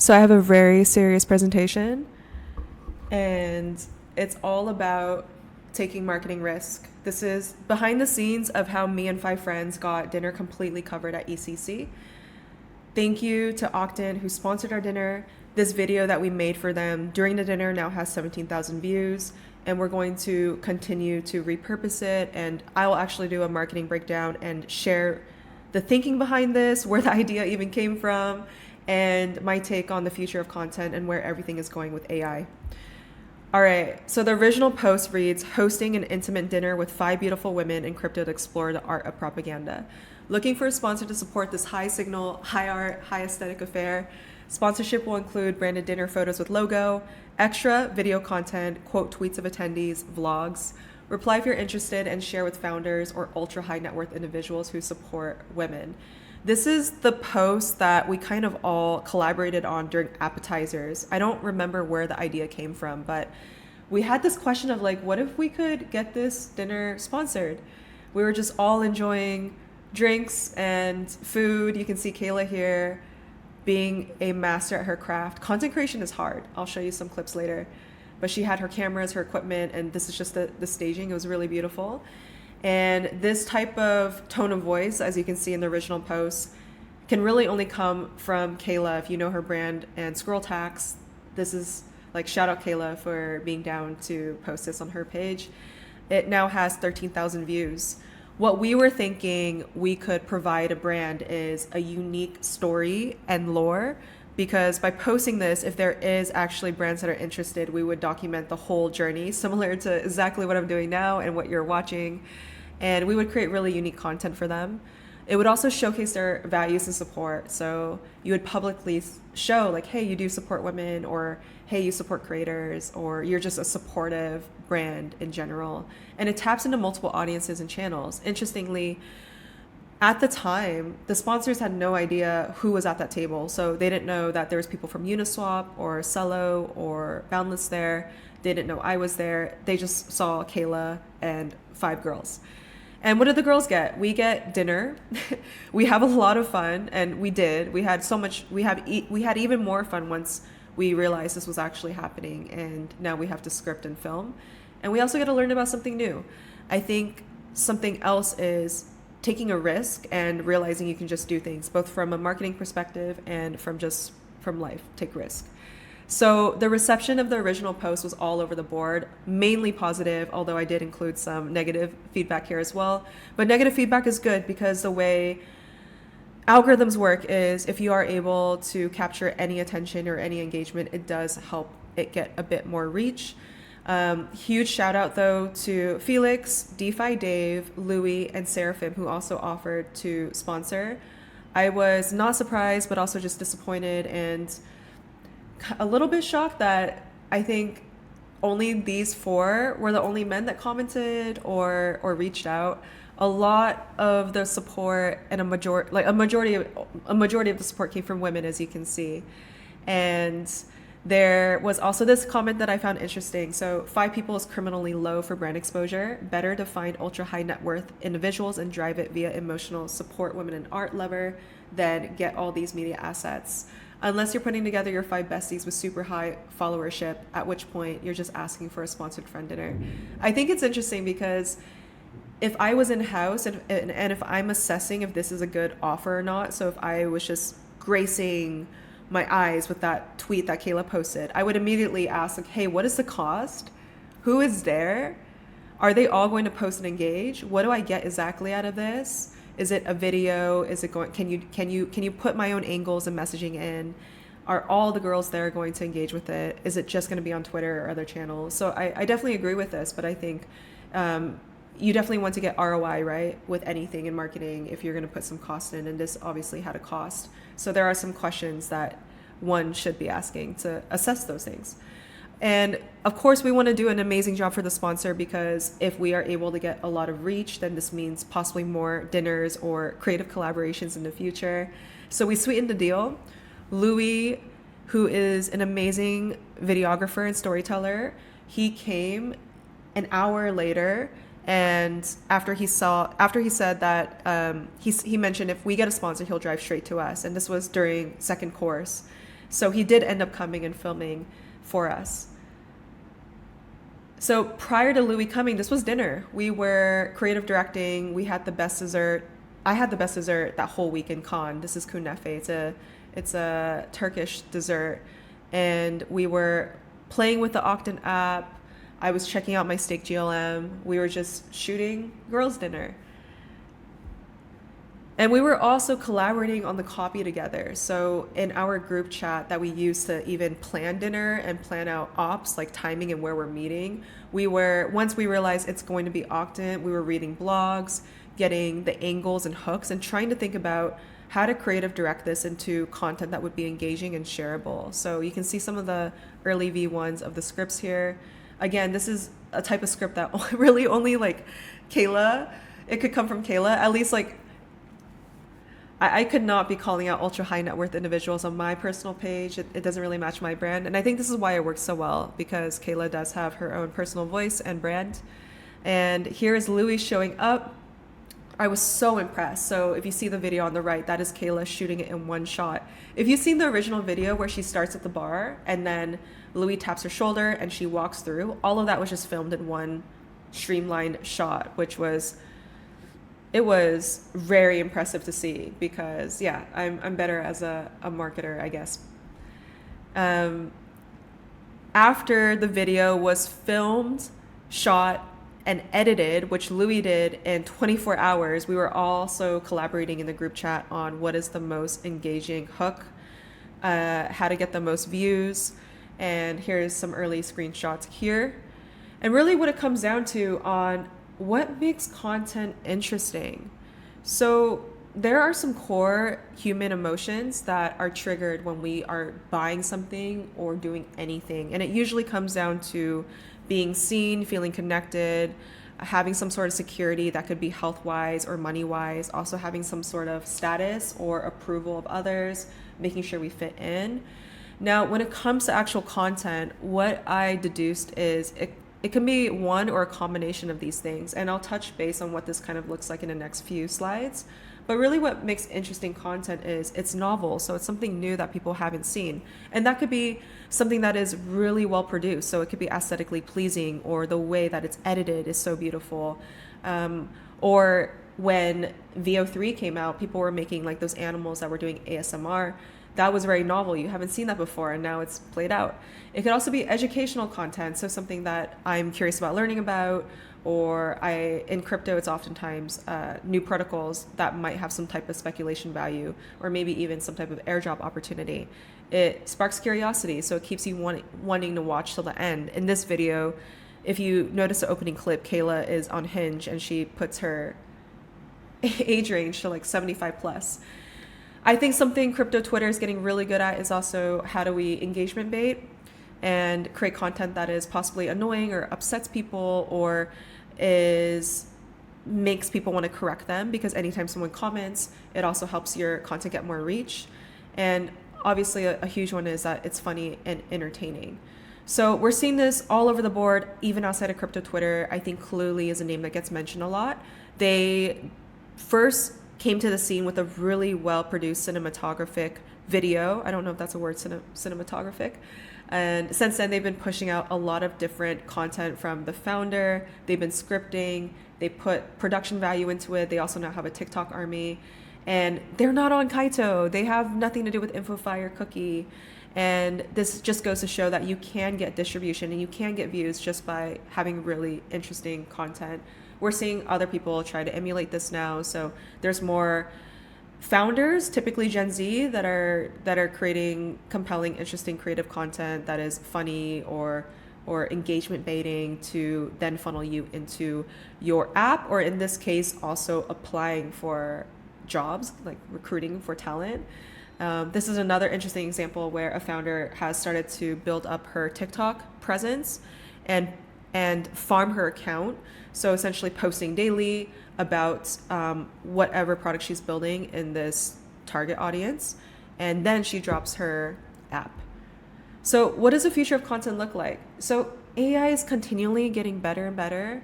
So I have a very serious presentation, and it's all about taking marketing risk. This is behind the scenes of how me and five friends got dinner completely covered at ECC. Thank you to Octon who sponsored our dinner. This video that we made for them during the dinner now has 17,000 views, and we're going to continue to repurpose it. And I will actually do a marketing breakdown and share the thinking behind this, where the idea even came from, and my take on the future of content and where everything is going with AI. All right, so the original post reads, hosting an intimate dinner with five beautiful women in crypto to explore the art of propaganda. Looking for a sponsor to support this high signal, high art, high aesthetic affair. Sponsorship will include branded dinner photos with logo, extra video content, quote tweets of attendees, vlogs. Reply if you're interested and share with founders or ultra high net worth individuals who support women. This is the post that we kind of all collaborated on during appetizers. I don't remember where the idea came from, but we had this question of like, what if we could get this dinner sponsored? We were just all enjoying drinks and food. You can see Kayla here being a master at her craft. Content creation is hard. I'll show you some clips later. But she had her cameras, her equipment, and this is just the staging. It was really beautiful. And this type of tone of voice, as you can see in the original post, can really only come from Kayla. If you know her brand and Squirrel Tax, this is like, shout out Kayla for being down to post this on her page. It now has 13,000 views. What we were thinking we could provide a brand is a unique story and lore, because by posting this, if there is actually brands that are interested, we would document the whole journey, similar to exactly what I'm doing now and what you're watching. And we would create really unique content for them. It would also showcase their values and support. So you would publicly show like, hey, you do support women, or hey, you support creators, or you're just a supportive brand in general. And it taps into multiple audiences and channels. Interestingly, at the time, the sponsors had no idea who was at that table. So they didn't know that there was people from Uniswap or Cello or Boundless there. They didn't know I was there. They just saw Kayla and five girls. And what did the girls get? We get dinner. We have a lot of fun, and we did. We had so much. We had even more fun once we realized this was actually happening, and now we have to script and film. And we also get to learn about something new. I think something else is taking a risk and realizing you can just do things, both from a marketing perspective and from life. Take risk. So the reception of the original post was all over the board, mainly positive, although I did include some negative feedback here as well. But negative feedback is good, because the way algorithms work is if you are able to capture any attention or any engagement, it does help it get a bit more reach. Huge shout out though to Felix, DeFi Dave, Louie, and Seraphim, who also offered to sponsor. I was not surprised, but also just disappointed and a little bit shocked that I think only these four were the only men that commented or reached out. A lot of the support and a majority of the support came from women, as you can see. And there was also this comment that I found interesting. So 5 people is criminally low for brand exposure. Better to find ultra high net worth individuals and drive it via emotional support women in art lever than get all these media assets. Unless you're putting together your 5 besties with super high followership, at which point you're just asking for a sponsored friend dinner. I think it's interesting because if I was in house and if I'm assessing if this is a good offer or not, so if I was just gracing my eyes with that tweet that Kayla posted, I would immediately ask like, hey, what is the cost? Who is there? Are they all going to post and engage? What do I get exactly out of this? Is it a video? Is it going, can you put my own angles and messaging in? Are all the girls there going to engage with it? Is it just going to be on Twitter or other channels? So I definitely agree with this, but I think you definitely want to get ROI, right, with anything in marketing if you're going to put some cost in, and this obviously had a cost. So there are some questions that one should be asking to assess those things. And of course, we want to do an amazing job for the sponsor, because if we are able to get a lot of reach, then this means possibly more dinners or creative collaborations in the future. So we sweetened the deal. Louis, who is an amazing videographer and storyteller, he came an hour later, and after he said that he mentioned if we get a sponsor, he'll drive straight to us. And this was during second course. So he did end up coming and filming for us. So prior to Louis coming, this was dinner. We were creative directing. We had the best dessert. I had the best dessert that whole week in Cannes. This is kunefe. It's a Turkish dessert, and we were playing with the Octon app. I was checking out my steak GLM. We were just shooting girls' dinner. And we were also collaborating on the copy together. So in our group chat that we use to even plan dinner and plan out ops, like timing and where we're meeting, once we realized it's going to be Octant, we were reading blogs, getting the angles and hooks, and trying to think about how to creative direct this into content that would be engaging and shareable. So you can see some of the early V1s of the scripts here. Again, this is a type of script that really only like Kayla, it could come from Kayla, at least like I could not be calling out ultra high net worth individuals on my personal page. It doesn't really match my brand. And I think this is why it works so well, because Kayla does have her own personal voice and brand. And here is Louis showing up. I was so impressed. So if you see the video on the right, that is Kayla shooting it in one shot. If you've seen the original video where she starts at the bar and then Louis taps her shoulder and she walks through, all of that was just filmed in one streamlined shot, which was very impressive to see, because yeah, I'm better as a marketer, I guess. After the video was filmed, shot, and edited, which Louis did in 24 hours, we were also collaborating in the group chat on what is the most engaging hook, how to get the most views, and here's some early screenshots here. And really what it comes down to on what makes content interesting. So there are some core human emotions that are triggered when we are buying something or doing anything. And it usually comes down to being seen, feeling connected, having some sort of security that could be health-wise or money-wise, also having some sort of status or approval of others, making sure we fit in. Now, when it comes to actual content, what I deduced is it can be one or a combination of these things, and I'll touch base on what this kind of looks like in the next few slides. But really what makes interesting content is it's novel, so it's something new that people haven't seen. And that could be something that is really well produced, so it could be aesthetically pleasing, or the way that it's edited is so beautiful. Or when VO3 came out, people were making like those animals that were doing ASMR. That was very novel. You haven't seen that before, and now it's played out. It could also be educational content, so something that I'm curious about learning about, or in crypto, it's oftentimes new protocols that might have some type of speculation value, or maybe even some type of airdrop opportunity. It sparks curiosity, so it keeps you wanting to watch till the end. In this video, if you notice the opening clip, Kayla is on Hinge, and she puts her age range to like 75 plus. I think something crypto Twitter is getting really good at is also how do we engagement bait and create content that is possibly annoying or upsets people, or makes people want to correct them, because anytime someone comments, it also helps your content get more reach. And obviously a huge one is that it's funny and entertaining. So we're seeing this all over the board, even outside of crypto Twitter. I think Cluely is a name that gets mentioned a lot. They first came to the scene with a really well-produced cinematographic video. I don't know if that's a word, cinematographic. And since then, they've been pushing out a lot of different content from the founder. They've been scripting. They put production value into it. They also now have a TikTok army. And they're not on Kaito. They have nothing to do with InfoFi or Cookie. And this just goes to show that you can get distribution and you can get views just by having really interesting content. We're seeing other people try to emulate this now. So there's more founders, typically Gen Z, that are creating compelling, interesting, creative content that is funny or engagement baiting to then funnel you into your app, or in this case, also applying for jobs, like recruiting for talent. This is another interesting example where a founder has started to build up her TikTok presence and farm her account. So essentially posting daily about whatever product she's building in this target audience. And then she drops her app. So what does the future of content look like? So AI is continually getting better and better,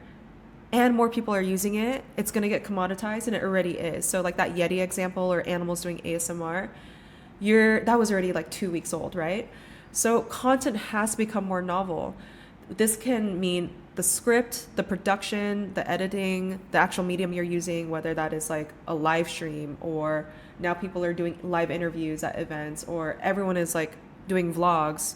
and more people are using it. It's going to get commoditized, and it already is. So like that Yeti example, or animals doing ASMR, that was already like 2 weeks old, right? So content has to become more novel. This can mean the script, the production, the editing, the actual medium you're using, whether that is like a live stream, or now people are doing live interviews at events, or everyone is like doing vlogs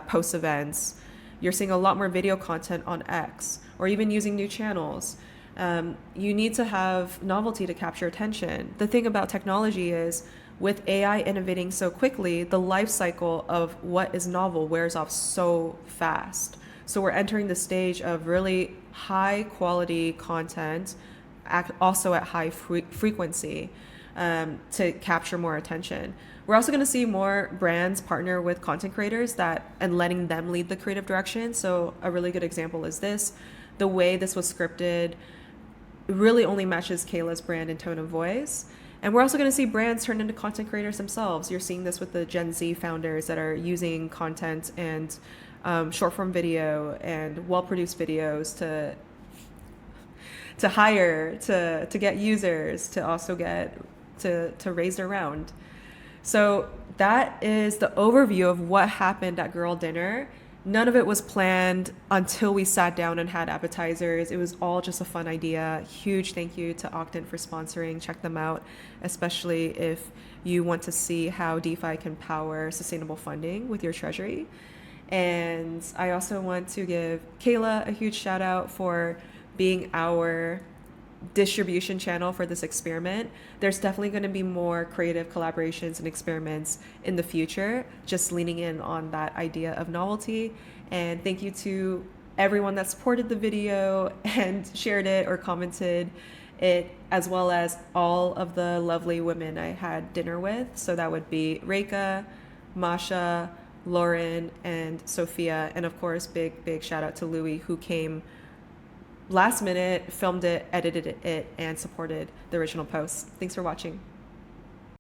post events. You're seeing a lot more video content on X, or even using new channels. You need to have novelty to capture attention. The thing about technology is, with AI innovating so quickly, the life cycle of what is novel wears off so fast. So we're entering the stage of really high quality content, also at high frequency, to capture more attention. We're also going to see more brands partner with content creators and letting them lead the creative direction. So a really good example is this. The way this was scripted really only matches Kayla's brand and tone of voice. And we're also going to see brands turn into content creators themselves. You're seeing this with the Gen Z founders that are using content and short form video and well produced videos to hire, to get users, to also get to raise their round. So that is the overview of what happened at Girl Dinner. None of it was planned until we sat down and had appetizers. It was all just a fun idea. Huge thank you to Octant for sponsoring. Check them out, especially if you want to see how DeFi can power sustainable funding with your treasury. And I also want to give Kayla a huge shout out for being our distribution channel for this experiment. There's definitely going to be more creative collaborations and experiments in the future, just leaning in on that idea of novelty. And thank you to everyone that supported the video and shared it or commented it, as well as all of the lovely women I had dinner with. So that would be Reika, Masha, Lauren, and Sophia. And of course, big shout out to Louie, who came last minute, filmed it, edited it, and supported the original post. Thanks for watching.